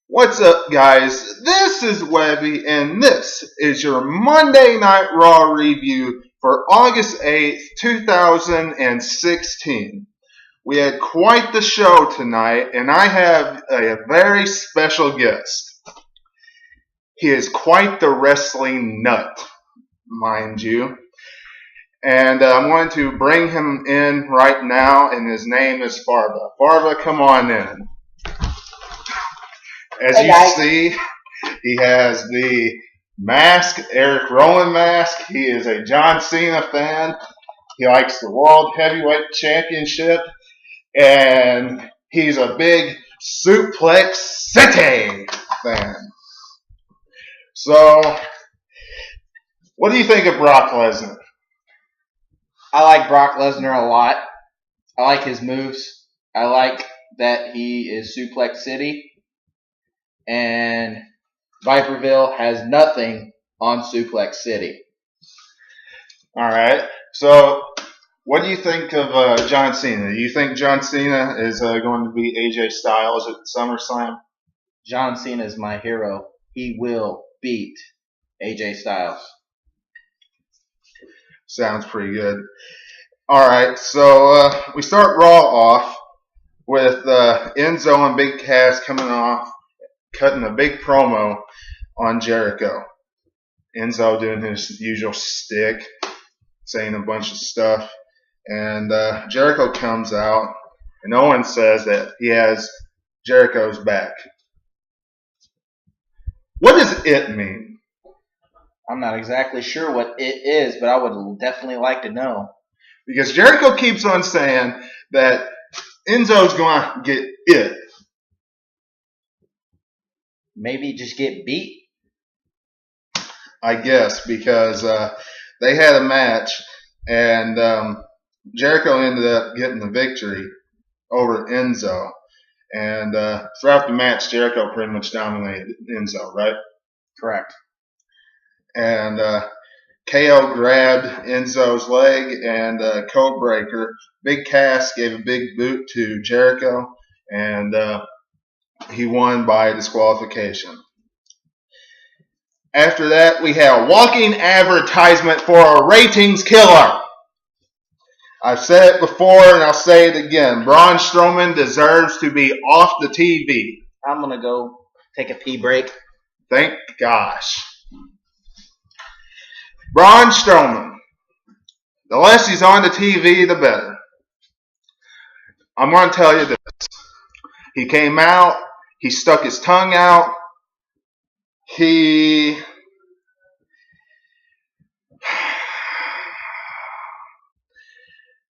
What's up, guys? This is Webby, and this is your Monday Night Raw review for August 8th, 2016. We had quite the show tonight, and I have a very special guest. He is quite the wrestling nut, mind you. And I'm going to bring him in right now, and his name is Farva. Farva, come on in. As you see, he has the mask, Eric Rowan mask. He is a John Cena fan. He likes the World Heavyweight Championship. And he's a big Suplex City fan. So, what do you think of Brock Lesnar? I like Brock Lesnar a lot. I like his moves. I like that he is Suplex City. And Viperville has nothing on Suplex City. All right. So, what do you think of John Cena? Do you think John Cena is going to be AJ Styles at SummerSlam? John Cena is my hero. He will beat AJ Styles. Sounds pretty good. All right. So, we start Raw off with Enzo and Big Cass coming off, cutting a big promo on Jericho. Enzo doing his usual stick, saying a bunch of stuff. And Jericho comes out, and Owen says that he has Jericho's back. What does it mean? I'm not exactly sure what it is, but I would definitely like to know. Because Jericho keeps on saying that Enzo's going to get it. Maybe just get beat? I guess, because they had a match, and Jericho ended up getting the victory over Enzo. And throughout the match, Jericho pretty much dominated Enzo, right? Correct. And KO grabbed Enzo's leg, and code breaker. Big Cass gave a big boot to Jericho, and he won by disqualification. After that, we had a walking advertisement for a ratings killer. I've said it before and I'll say it again. Braun Strowman deserves to be off the TV. I'm going to go take a pee break. Thank gosh. Braun Strowman. The less he's on the TV, the better. I'm going to tell you this. He came out. He stuck his tongue out. He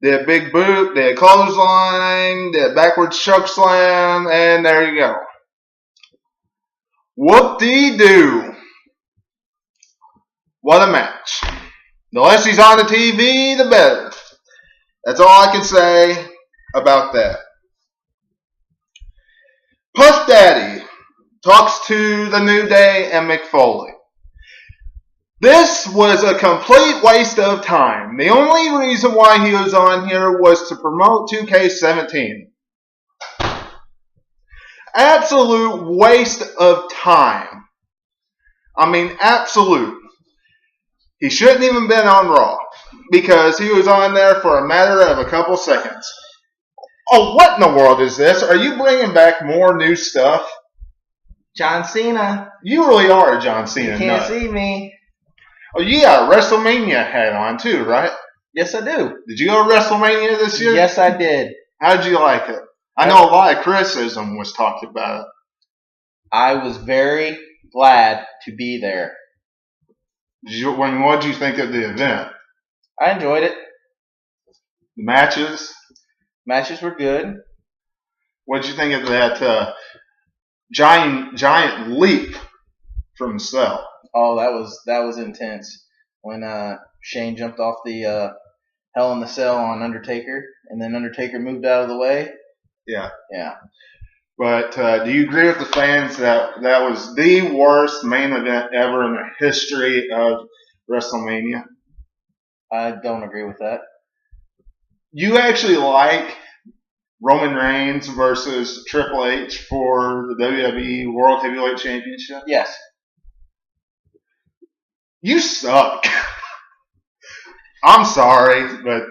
did a big boot, did a clothesline, did a backwards choke slam, and there you go. Whoop-dee-doo. What a match. The less he's on the TV, the better. That's all I can say about that. Puff Daddy talks to the New Day and Mick Foley. This was a complete waste of time. The only reason why he was on here was to promote 2K17. Absolute waste of time. I mean, absolute. He shouldn't even been on Raw because he was on there for a matter of a couple seconds. Oh, what in the world is this? Are you bringing back more new stuff? John Cena. You really are a John Cena You can't nut. see me. Oh, you got a WrestleMania hat on too, right? Yes, I do. Did you go to WrestleMania this year? Yes, I did. How did you like it? I know a lot of criticism was talked about it. I was very glad to be there. What did you think of the event? I enjoyed it. The matches? Matches were good. What did you think of that giant leap from the cell? Oh, that was intense. When Shane jumped off the Hell in the Cell on Undertaker, and then Undertaker moved out of the way. Yeah. Yeah. But do you agree with the fans that that was the worst main event ever in the history of WrestleMania? I don't agree with that. You actually like Roman Reigns versus Triple H for the WWE World Heavyweight Championship? Yes. You suck. I'm sorry, but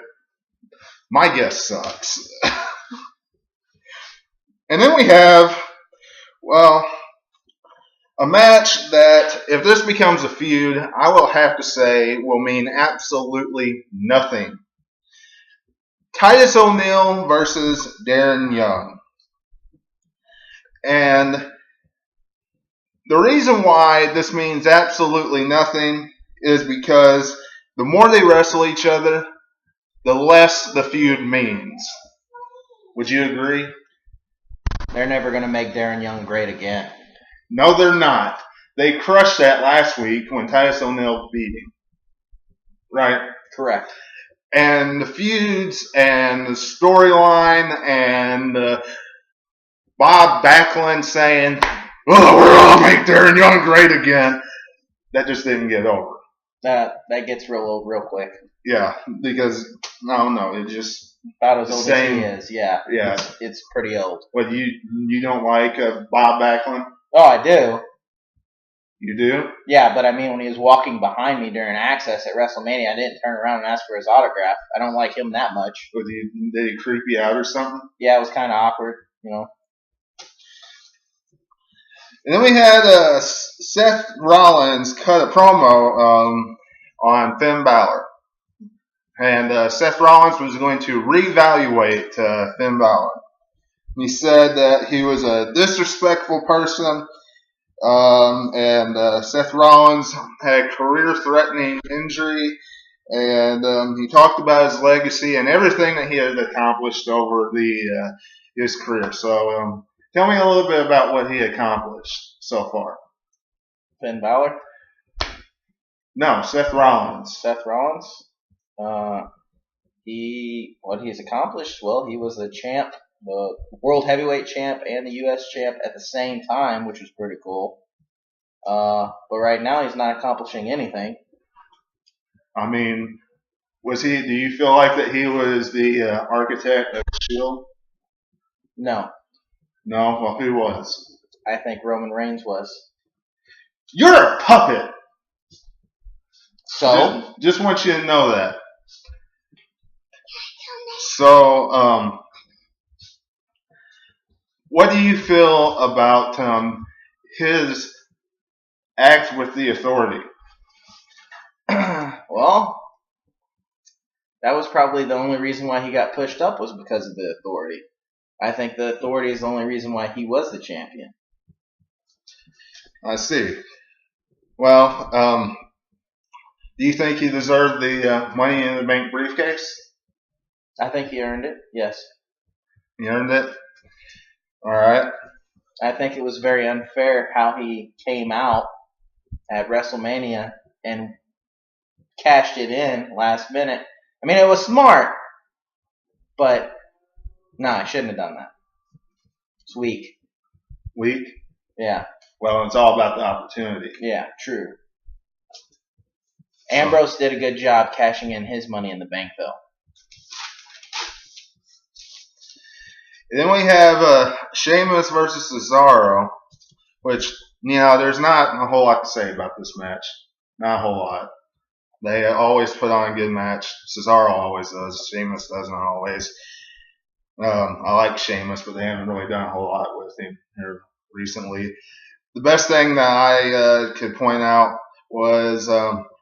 my guess sucks. And then we have, well, a match that, if this becomes a feud, I will have to say will mean absolutely nothing. Titus ONeil versus Darren Young. And the reason why this means absolutely nothing is because the more they wrestle each other, the less the feud means. Would you agree? They're never going to make Darren Young great again. No, they're not. They crushed that last week when Titus ONeil beat him. Right? Correct. And the feuds and the storyline and Bob Backlund saying, "Oh, we're gonna make Darren Young great again," that just didn't get over. That gets real old real quick. Yeah, because no, it just about as old as he is. Yeah, yeah, it's pretty old. What, you don't like Bob Backlund? Oh, I do. You do? Yeah, but I mean, when he was walking behind me during Access at WrestleMania, I didn't turn around and ask for his autograph. I don't like him that much. Did he creep you out or something? Yeah, it was kind of awkward, you know. And then we had Seth Rollins cut a promo on Finn Balor. And Seth Rollins was going to reevaluate Finn Balor. He said that he was a disrespectful person, and Seth Rollins had a career-threatening injury, and he talked about his legacy and everything that he had accomplished over his career. So tell me a little bit about what he accomplished so far. Finn Balor? No, Seth Rollins. Seth Rollins? What he's accomplished, well, he was the champ, the World Heavyweight champ and the U.S. champ at the same time, which was pretty cool. But right now he's not accomplishing anything. I mean, do you feel like that he was the architect of the Shield? No. No? Well, who was? I think Roman Reigns was. You're a puppet! So? Just want you to know that. So, what do you feel about his act with the Authority? Well, that was probably the only reason why he got pushed up was because of the Authority. I think the Authority is the only reason why he was the champion. I see. Well, do you think he deserved the Money in the Bank briefcase? I think he earned it, yes. He earned it? All right. I think it was very unfair how he came out at WrestleMania and cashed it in last minute. I mean, it was smart, but no, I shouldn't have done that. It's weak. Weak? Yeah. Well, it's all about the opportunity. Yeah, true. Ambrose did a good job cashing in his Money in the Bank, though. And then we have Sheamus versus Cesaro, which, there's not a whole lot to say about this match. Not a whole lot. They always put on a good match. Cesaro always does. Sheamus doesn't always. I like Sheamus, but they haven't really done a whole lot with him here recently. The best thing that I could point out was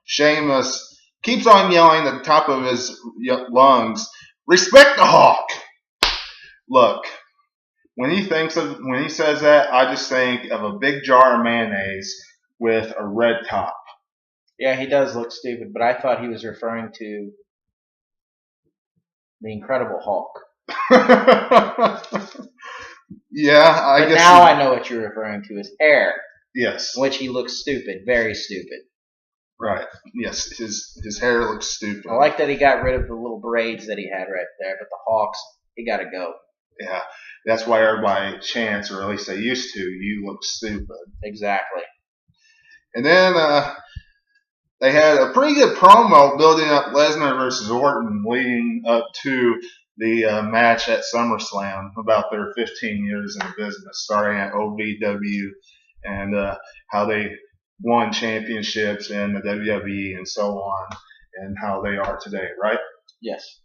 Sheamus keeps on yelling at the top of his lungs, "Respect the Hawk!" Look, when he says that, I just think of a big jar of mayonnaise with a red top. Yeah, he does look stupid, but I thought he was referring to the Incredible Hulk. Yeah, I guess. Now I know what you're referring to, his hair. Yes. Which he looks stupid, very stupid. Right. Yes, his hair looks stupid. I like that he got rid of the little braids that he had right there, but the Hawks, he got to go. Yeah, that's why everybody chants, or at least they used to, "You look stupid." Exactly. And then they had a pretty good promo building up Lesnar versus Orton, leading up to the match at SummerSlam about their 15 years in the business, starting at OVW and how they won championships in the WWE and so on, and how they are today, right? Yes.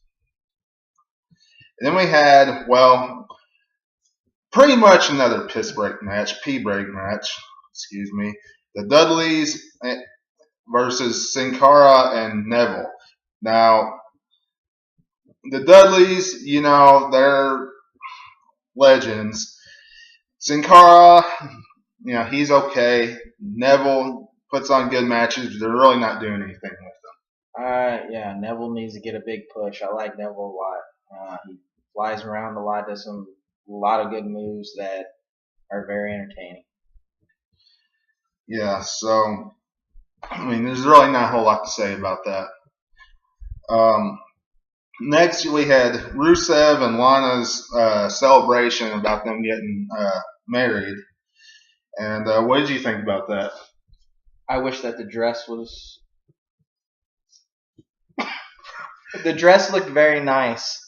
And then we had, well, pretty much another pee-break match, excuse me. The Dudleys versus Sin Cara and Neville. Now, the Dudleys, you know, they're legends. Sin Cara, you know, he's okay. Neville puts on good matches, but they're really not doing anything with him. Yeah, Neville needs to get a big push. I like Neville a lot. He flies around a lot, does a lot of good moves that are very entertaining. Yeah, so, I mean, there's really not a whole lot to say about that. Next, we had Rusev and Lana's celebration about them getting married. And what did you think about that? I wish that the dress was... The dress looked very nice.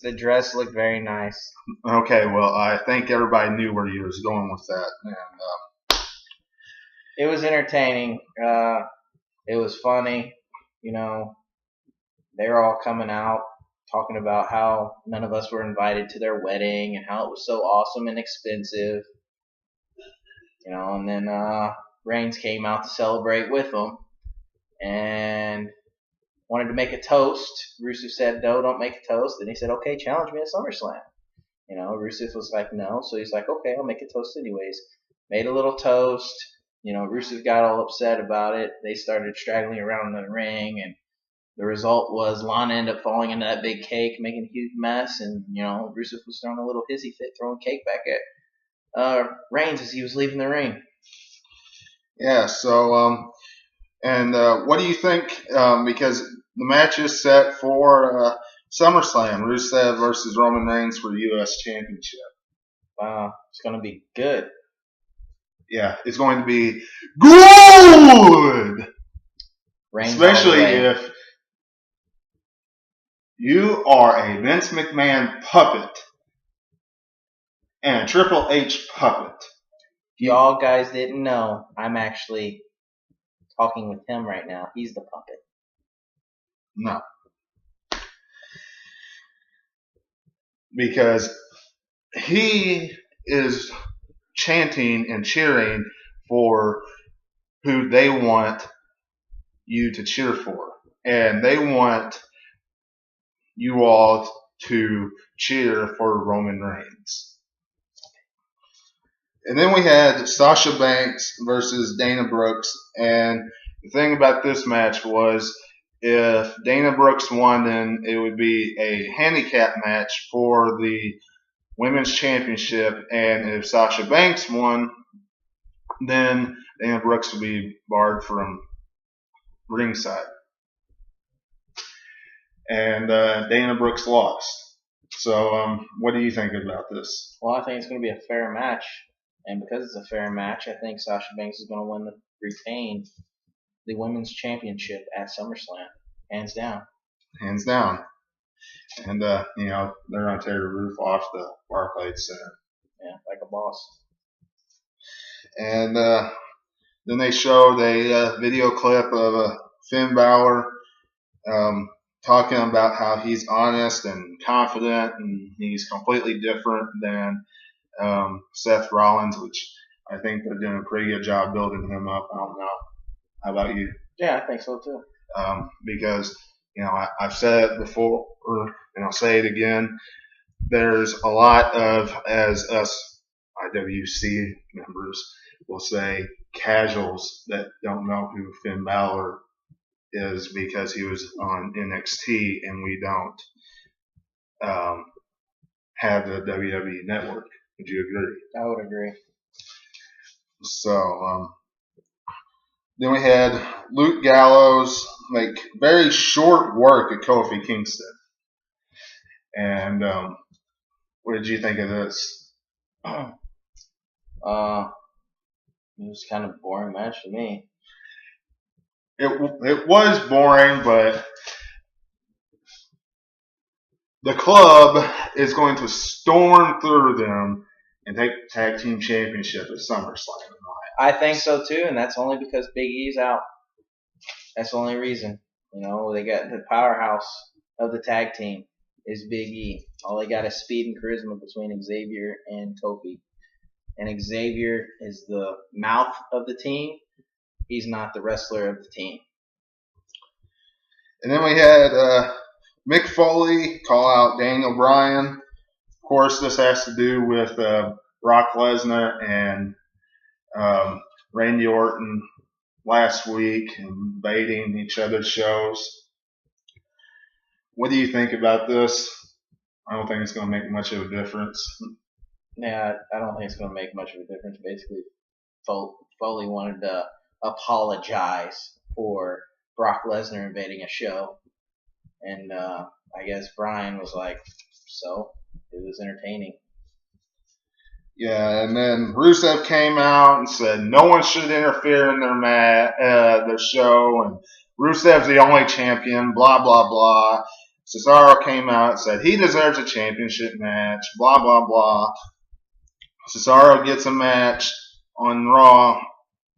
Okay, well, I think everybody knew where you was going with that. And it was entertaining. It was funny. You know, they were all coming out talking about how none of us were invited to their wedding and how it was so awesome and expensive. You know, and then Reigns came out to celebrate with them and wanted to make a toast. Rusev said, no, don't make a toast. Then he said, okay, challenge me at SummerSlam. You know, Rusev was like, no. So he's like, okay, I'll make a toast anyways. Made a little toast. You know, Rusev got all upset about it. They started straggling around the ring, and the result was Lana ended up falling into that big cake, making a huge mess, and, you know, Rusev was throwing a little hissy fit, throwing cake back at Reigns as he was leaving the ring. Yeah, so, and what do you think, because the match is set for SummerSlam, Rusev versus Roman Reigns for the U.S. Championship. It's going to be good. Yeah, it's going to be good! Reigns especially if you are a Vince McMahon puppet and a Triple H puppet. If y'all guys didn't know, I'm actually talking with him right now. He's the puppet. No. Because he is chanting and cheering for who they want you to cheer for. And they want you all to cheer for Roman Reigns. And then we had Sasha Banks versus Dana Brooks. And the thing about this match was if Dana Brooks won, then it would be a handicap match for the Women's Championship. And if Sasha Banks won, then Dana Brooks would be barred from ringside. And Dana Brooks lost. So what do you think about this? Well, I think it's going to be a fair match. And because it's a fair match, I think Sasha Banks is going to retain the Women's Championship at SummerSlam. Hands down. Hands down. And, you know, they're going to tear the roof off the Barclays Center. Yeah, like a boss. And then they showed a video clip of Finn Balor talking about how he's honest and confident and he's completely different than Seth Rollins, which I think they're doing a pretty good job building him up. I don't know. How about you? Yeah, I think so too. Because, you know, I've said it before and I'll say it again. There's a lot of, as us IWC members will say, casuals that don't know who Finn Balor is because he was on NXT and we don't have the WWE network. Would you agree? I would agree. So then we had Luke Gallows make very short work of Kofi Kingston. And what did you think of this? It was kind of a boring match to me. It was boring, but the club is going to storm through them and take the tag team championship at SummerSlam. I think so too, and that's only because Big E's out. That's the only reason. You know, they got the powerhouse of the tag team is Big E. All they got is speed and charisma between Xavier and Kofi. And Xavier is the mouth of the team. He's not the wrestler of the team. And then we had Mick Foley call out Daniel Bryan. Of course, this has to do with Brock Lesnar and Randy Orton last week invading each other's shows. What do you think about this? I don't think it's going to make much of a difference. Yeah, I don't think it's going to make much of a difference. Basically, Foley wanted to apologize for Brock Lesnar invading a show. And I guess Brian was like, so? It was entertaining. Yeah, and then Rusev came out and said no one should interfere in their show, and Rusev's the only champion, blah, blah, blah. Cesaro came out and said he deserves a championship match, blah, blah, blah. Cesaro gets a match on Raw at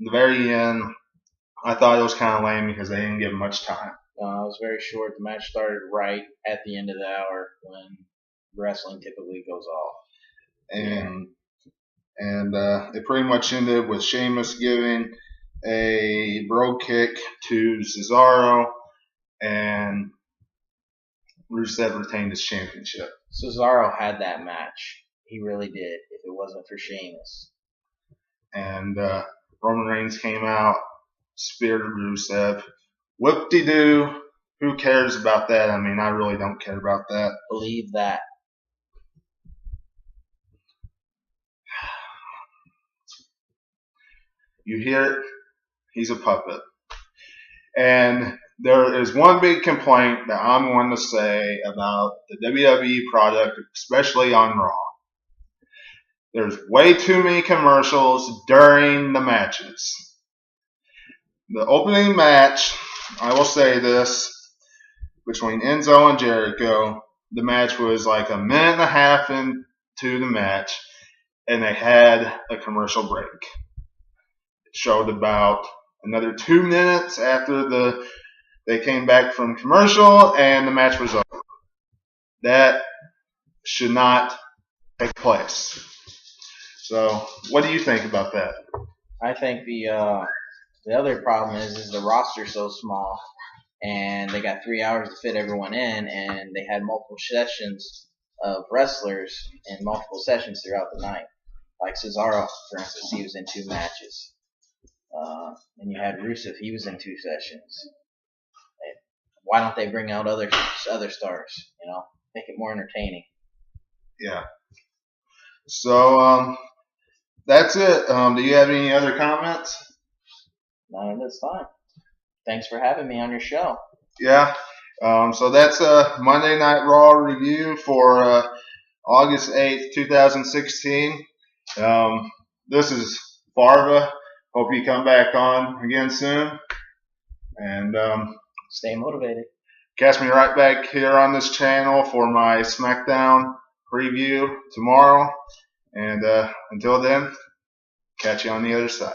the very end. I thought it was kind of lame because they didn't give him much time. It was very short. The match started right at the end of the hour when wrestling typically goes off. And it pretty much ended with Sheamus giving a bro kick to Cesaro, and Rusev retained his championship. Cesaro had that match. He really did, if it wasn't for Sheamus. And Roman Reigns came out, speared Rusev. Whoop-de-doo. Who cares about that? I mean, I really don't care about that. Believe that. You hear it? He's a puppet. And there is one big complaint that I'm going to say about the WWE product, especially on Raw. There's way too many commercials during the matches. The opening match, I will say this, between Enzo and Jericho, the match was like a minute and a half into the match, and they had a commercial break. It showed about another 2 minutes after they came back from commercial, and the match was over. That should not take place. So, what do you think about that? I think the other problem is the roster's so small, and they got 3 hours to fit everyone in, and they had multiple sessions of wrestlers in multiple sessions throughout the night. Like Cesaro, for instance, he was in 2 matches. And you had Rusev, he was in 2 sessions. Why don't they bring out other stars? You know, make it more entertaining. Yeah. So that's it. Do you have any other comments? No, that's fine. Thanks for having me on your show. Yeah. So that's a Monday Night Raw review for August 8th, 2016. This is Farva. Hope you come back on again soon. And stay motivated. Catch me right back here on this channel for my SmackDown preview tomorrow. And until then, catch you on the other side.